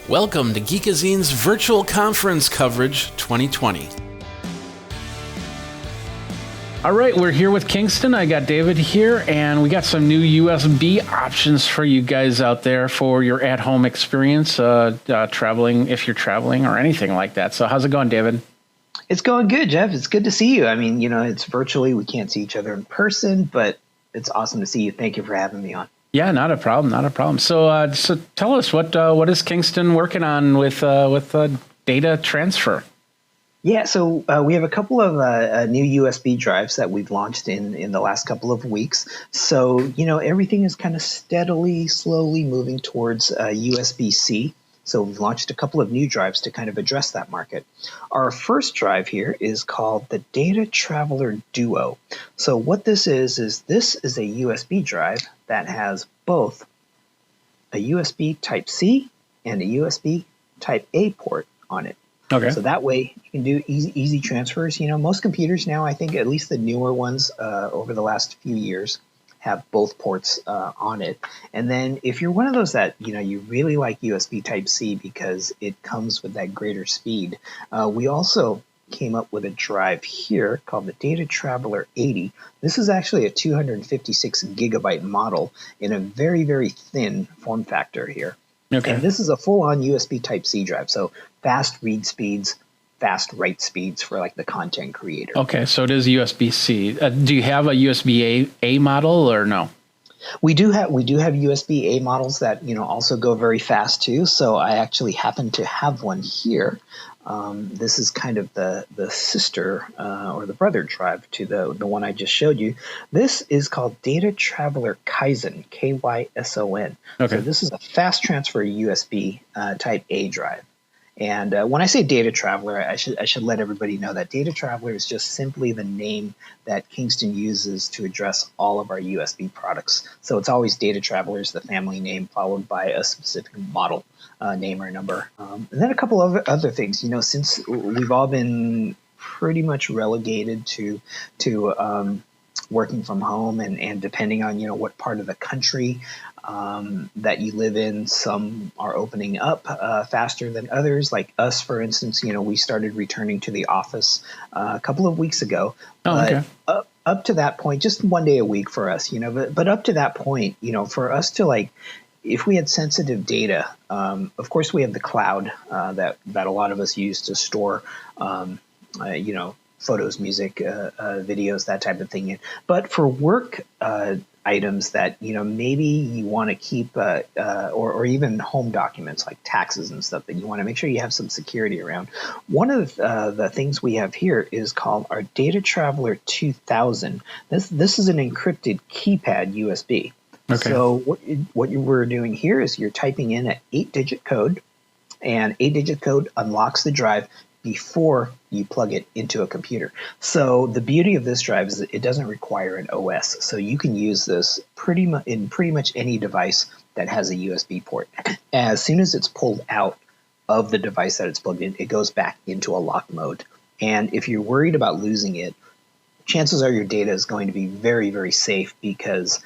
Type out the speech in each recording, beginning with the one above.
Welcome to Geekazine's virtual conference coverage 2020. All right, we're here with Kingston. I got David here, and we got some new USB options for you guys out there for your at-home experience, traveling, if you're traveling or anything like that. So how's it going, David? It's going good, Jeff. It's good to see you. I mean, it's virtually. We can't see each other in person, but it's awesome to see you. Thank you for having me on. Yeah, not a problem, not a problem. So, tell us what is Kingston working on with data transfer? Yeah, so we have a couple of new USB drives that we've launched in the last couple of weeks. So, everything is kind of steadily, slowly moving towards USB-C. So we've launched a couple of new drives to kind of address that market. Our first drive here is called the Data Traveler Duo. So what this is this is a USB drive that has both a USB Type-C and a USB Type-A port on it. Okay. So that way you can do easy transfers. Most computers now, I think at least the newer ones over the last few years, have both ports on it. And then if you're one of those that, you really like USB Type-C because it comes with that greater speed, we also came up with a drive here called the Data Traveler 80. This is actually a 256 gigabyte model in a very, very thin form factor here. Okay. And this is a full-on USB Type-C drive, so fast read speeds, fast write speeds for like the content creator. Okay, so it is USB-C. Do you have a USB-A model or no? We do have USB-A models that also go very fast too. So I actually happen to have one here. This is kind of the sister or the brother drive to the one I just showed you. This is called Data Traveler Kyson, Kyson. Okay. So this is a fast transfer USB Type A drive. And when I say Data Traveler, I should let everybody know that Data Traveler is just simply the name that Kingston uses to address all of our USB products. So it's always Data Traveler is the family name followed by a specific model name or number. And then a couple of other things. Since we've all been pretty much relegated to working from home and depending on what part of the country that you live in, some are opening up faster than others. Like us, for instance, we started returning to the office a couple of weeks ago. Okay. Up to that point, just one day a week for us, but up to that point, for us to if we had sensitive data, of course we have the cloud that a lot of us use to store, photos, music, videos, that type of thing. But for work items that maybe you want to keep, or even home documents like taxes and stuff that you want to make sure you have some security around. One of the things we have here is called our Data Traveler 2000. This is an encrypted keypad USB. Okay. So what you were doing here is you're typing in an 8-digit code, and 8-digit code unlocks the drive before you plug it into a computer. So the beauty of this drive is that it doesn't require an OS. So you can use this pretty much any device that has a USB port. As soon as it's pulled out of the device that it's plugged in, it goes back into a lock mode. And if you're worried about losing it, chances are your data is going to be very, very safe because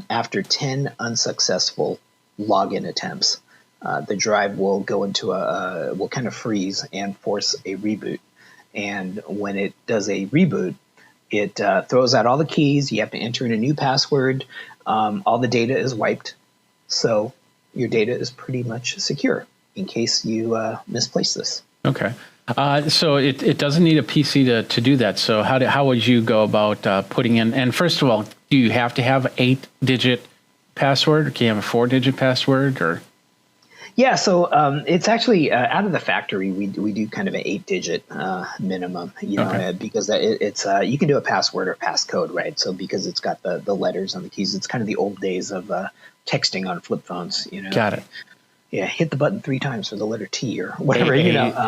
after 10 unsuccessful login attempts, the drive will go into will kind of freeze and force a reboot. And when it does a reboot, it throws out all the keys. You have to enter in a new password. All the data is wiped. So your data is pretty much secure in case you misplace this. Okay. So it doesn't need a PC to do that. So how would you go about putting in? And first of all, do you have to have an 8-digit password, or can you have a 4-digit password, or? Yeah, so it's actually out of the factory. We do kind of an 8-digit minimum, Okay. because it's you can do a password or passcode, right? So because it's got the letters on the keys, it's kind of the old days of texting on flip phones. Got it. Yeah, hit the button 3 times for the letter T or whatever.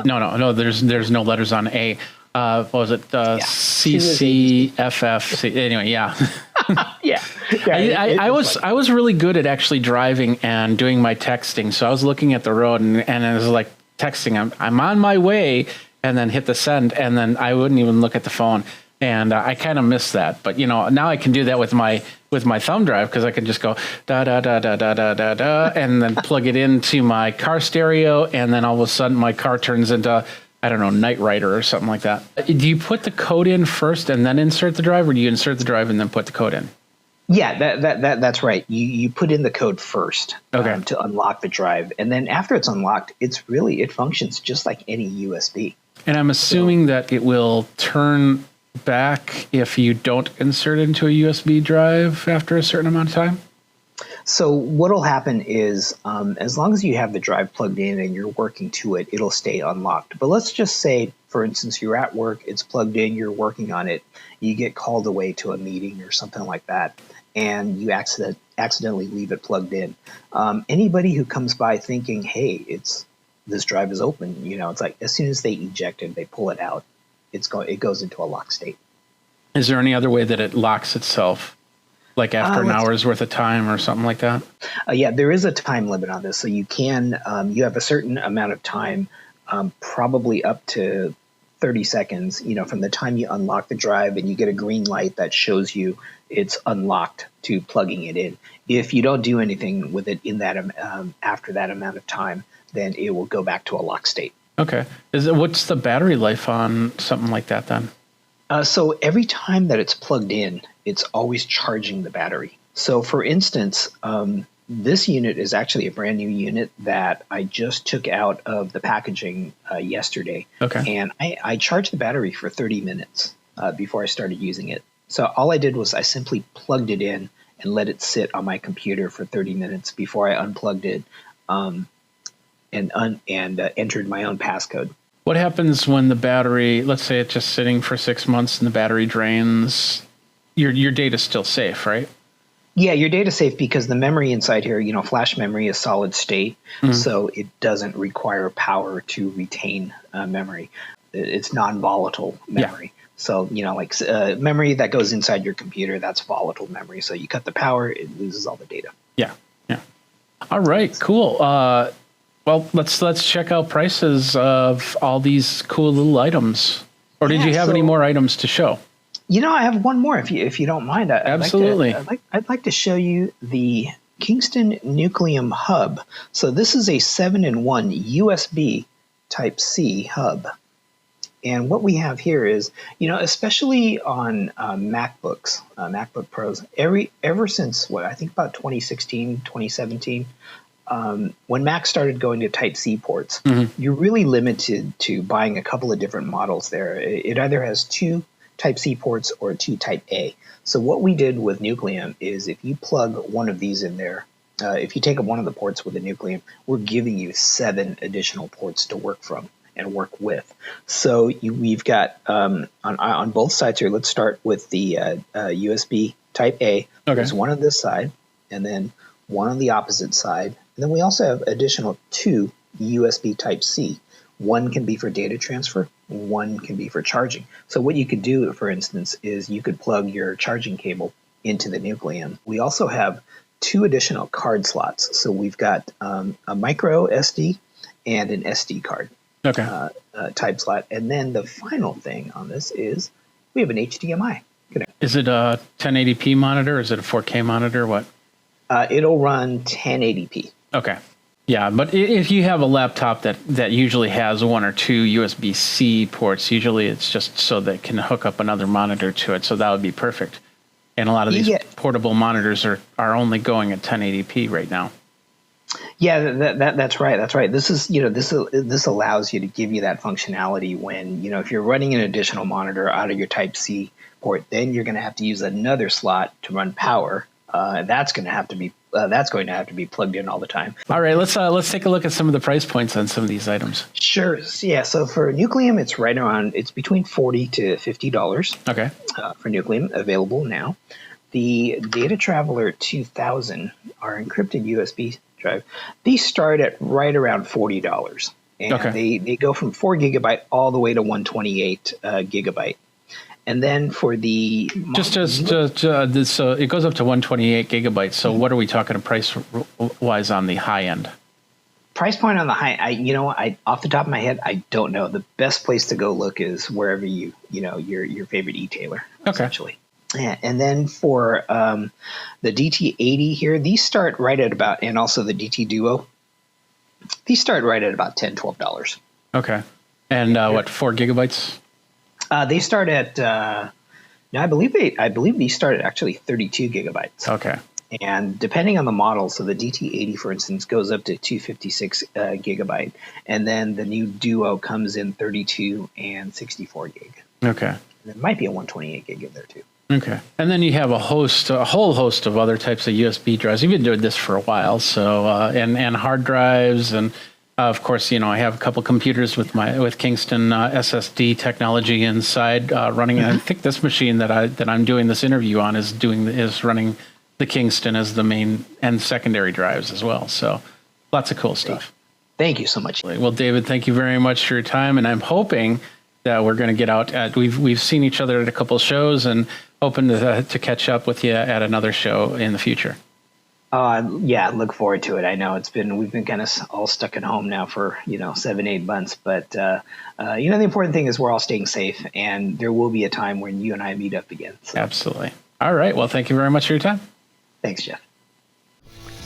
No. There's no letters on A. What was it? C, C, F, F, C. Anyway, yeah. Yeah. I was really good at actually driving and doing my texting. So I was looking at the road and I was like texting. I'm on my way, and then hit the send, and then I wouldn't even look at the phone. And I kind of miss that, but now I can do that with my thumb drive, because I can just go da da da da da da da da, and then plug it into my car stereo, and then all of a sudden my car turns into, I don't know, Knight Rider or something like that. Do you put the code in first and then insert the drive, or do you insert the drive and then put the code in? Yeah, that's right. You put in the code first to unlock the drive, and then after it's unlocked, it functions just like any USB. And I'm assuming that it will turn back if you don't insert it into a USB drive after a certain amount of time? So what'll happen is, as long as you have the drive plugged in and you're working to it, it'll stay unlocked. But let's just say, for instance, you're at work, it's plugged in, you're working on it, you get called away to a meeting or something like that, and you accidentally leave it plugged in. Anybody who comes by thinking, hey, this drive is open, it's like as soon as they eject it, they pull it out, it goes into a lock state. Is there any other way that it locks itself, like after an hour's worth of time or something like that? Yeah, there is a time limit on this. So you you have a certain amount of time, probably up to 30 seconds, from the time you unlock the drive and you get a green light that shows you it's unlocked to plugging it in. If you don't do anything with it in that after that amount of time, then it will go back to a lock state. Okay. What's the battery life on something like that then? So every time that it's plugged in, it's always charging the battery. So for instance, this unit is actually a brand new unit that I just took out of the packaging yesterday. Okay. And I charged the battery for 30 minutes before I started using it. So all I did was I simply plugged it in and let it sit on my computer for 30 minutes before I unplugged it and entered my own passcode. What happens when the battery, let's say it's just sitting for 6 months and the battery drains? Your data's still safe, right? Yeah, your data's safe because the memory inside here, flash memory is solid state, so it doesn't require power to retain memory. It's non-volatile memory. Yeah. So, memory that goes inside your computer, that's volatile memory. So you cut the power, it loses all the data. Yeah, yeah. All right, cool. Well, let's check out prices of all these cool little items. Or did you have any more items to show? I have one more if you don't mind. Absolutely. I'd like to show you the Kingston Nucleum Hub. So this is a 7-in-1 USB Type-C hub. And what we have here is, especially on MacBooks, MacBook Pros, ever since I think about 2016, 2017, when Mac started going to Type-C ports, you're really limited to buying a couple of different models there. It either has 2 Type-C ports or 2 Type-A. So what we did with Nucleum is if you plug one of these in there, if you take up one of the ports with a Nucleum, we're giving you 7 additional ports to work from and work with. So we've got on both sides here, let's start with the USB Type-A. Okay. There's one on this side and then one on the opposite side. And then we also have additional 2 USB Type-C. One can be for data transfer, one can be for charging. So what you could do, for instance, is you could plug your charging cable into the Nucleum. We also have 2 additional card slots. So we've got a micro SD and an SD card type slot. And then the final thing on this is we have an HDMI connector. Is it a 1080p monitor? Is it a 4K monitor? What? It'll run 1080p. Okay. Yeah, but if you have a laptop that usually has 1 or 2 USB-C ports, usually it's just so they can hook up another monitor to it. So that would be perfect. And a lot of these portable monitors are only going at 1080p right now. Yeah, that's right. That's right. This is, this allows you to give you that functionality when, if you're running an additional monitor out of your Type-C port, then you're going to have to use another slot to run power. That's going to have to be plugged in all the time. All right, let's take a look at some of the price points on some of these items. Sure. Yeah. So for Nucleum, it's between $40 to $50. Okay. For Nucleum, available now. The Data Traveler 2000, our encrypted USB drive, these start at right around $40, and they go from 4 gigabyte all the way to 128 gigabyte. And then for the so it goes up to 128 gigabytes. So what are we talking price wise on the high end? price point on the high, I off the top of my head, I don't know. The best place to go look is wherever your favorite e-tailer, essentially. Yeah, and then for the DT80 here, these start right at about, and also the DT Duo, these start right at about $10, $12. Okay. And what, 4 gigabytes? They start at, I believe these start at actually 32 gigabytes. Okay. And depending on the model, so the DT80, for instance, goes up to 256 gigabyte, and then the new Duo comes in 32 and 64 gig. Okay. And there might be a 128 gig in there too. Okay. And then you have a whole host of other types of USB drives. You've been doing this for a while, so and hard drives, and of course, I have a couple computers with Kingston SSD technology inside running. Mm-hmm. I think this machine that I'm doing this interview on is running the Kingston as the main and secondary drives as well. So lots of cool stuff. Thank you so much. Well, David, thank you very much for your time, and I'm hoping that we're going to get out. We've seen each other at a couple of shows, and hoping to catch up with you at another show in the future. Yeah, look forward to it. I know we've been kind of all stuck at home now for 7-8 months, but the important thing is we're all staying safe, and there will be a time when you and I meet up again. So. Absolutely. All right. Well, thank you very much for your time. Thanks, Jeff.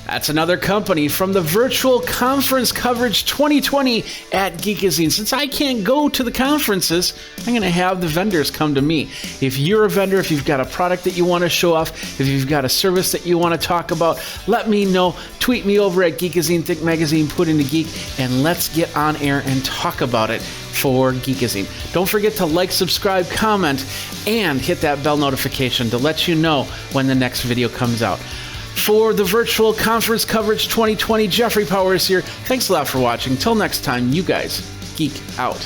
That's another company from the Virtual Conference Coverage 2020 at Geekazine. Since I can't go to the conferences, I'm going to have the vendors come to me. If you're a vendor, if you've got a product that you want to show off, if you've got a service that you want to talk about, let me know. Tweet me over at Geekazine, Think Magazine, Put Into Geek, and let's get on air and talk about it for Geekazine. Don't forget to like, subscribe, comment, and hit that bell notification to let you know when the next video comes out. For the Virtual Conference Coverage 2020, Jeffrey Powers here. Thanks a lot for watching. Till next time, you guys geek out.